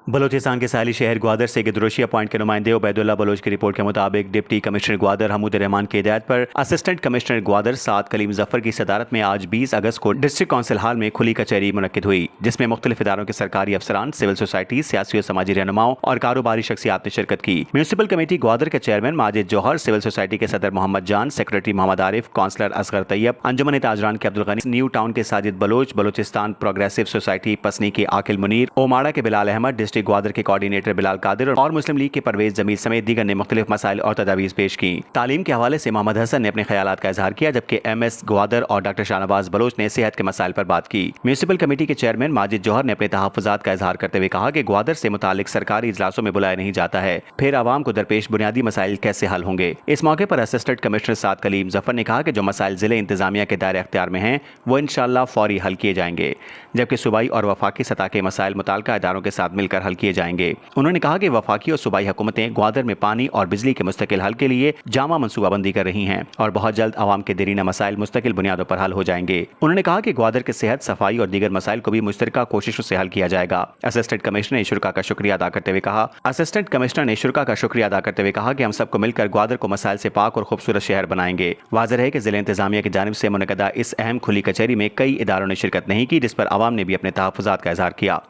बलूचिस्तान के साहिली शहर ग्वादर से गिदरोशिया पॉइंट के नुमाइंदे उबैदुल्लाह बलोच की रिपोर्ट के मुताबिक डिप्टी कमिश्नर ग्वादर हमूद रहमान की हिदायत पर असिस्टेंट कमिश्नर ग्वादर साद कलीम जफर की सदारत में आज 20 अगस्त को डिस्ट्रिक्ट काउंसिल हॉल में खुली कचहरी मुनक्किद हुई, जिसमें मुख्तलिफ इदारों के सरकारी अफसरान, सिविल सोसाइटी, सियासी और समाजी रहनुमाओं और कारोबारी शख्सियात ने शिरकत की। म्यूनसिपल कमेटी ग्वादर के chairman Majid Jauhar, civil society के सदर मोहम्मद जान, सेक्रेटरी मोहम्मद आरिफ, काउंसलर असगर तैयब, अंजुमन ताजरान के अब्दुल गनी, न्यू टाउन के साजिद बलोच, बलूचिस्तान प्रोग्रेसिव सोसाइटी पसनी के आकिल मुनीर, ओमाड़ा के बिलाल अहमद, डिस्ट्रिक्ट ग्वादर के कोऑर्डिनेटर बिलाल कादिर और मुस्लिम लीग के परवेज जमील समेत दीगर ने मुख्तलिफ मसाइल और तजावीज पेश की। तालीम के हवाले से मोहम्मद हसन ने अपने ख्यालात का इजहार किया, जबकि MS ग्वादर और डॉक्टर शाहनवाज बलोच ने सेहत के मसाइल पर बात की। म्यूनसिपल कमेटी के चेयरमैन माजिद जौहर ने अपने तहफ़्फ़ुज़ात का इजहार करते हुए कहा कि ग्वादर से मुतालिक सरकारी इजलासों में बुलाया नहीं जाता है, फिर आवाम को दरपेश बुनियादी मसाइल कैसे हल होंगे। इस मौके पर असिस्टेंट कमिश्नर साद कलीम जफर ने कहा कि जो मसाइल जिले इंतजामिया के दायरे अख्तियार में हैं वो इंशाअल्लाह फौरी हल किए जाएंगे, जबकि सूबाई और वफाकी सतह के मसाइल मुताल्लिका इदारों के साथ मिलकर हल किए जाएंगे। उन्होंने कहा कि वफाकी और सूबाई हुकूमतें ग्वादर में पानी और बिजली के मुस्तकिल हल के लिए जामा मनसूबाबंदी कर रही हैं और बहुत जल्द आवाम के देरीना मसाइल मुस्तकिल बुनियादों पर हल हो जाएंगे। उन्होंने कहा कि ग्वादर के सेहत, सफाई और दीगर मसाइल को भी मुश्तरका कोशिशों से हल किया जाएगा। असिस्टेंट कमिश्नर ने शुरा का शुक्रिया अदा करते हुए कहा कि हम सबको मिलकर ग्वादर को मसाइल से पाक और खूबसूरत शहर बनाएंगे। वाज़ेह है कि जिला इंतजामिया की जानिब से मुनक़दा इस अहम खुली कचहरी में कई इदारों ने शिरकत नहीं की, जिस पर आवाम ने भी अपने तहफ़्फ़ुज़ात का इजहार किया।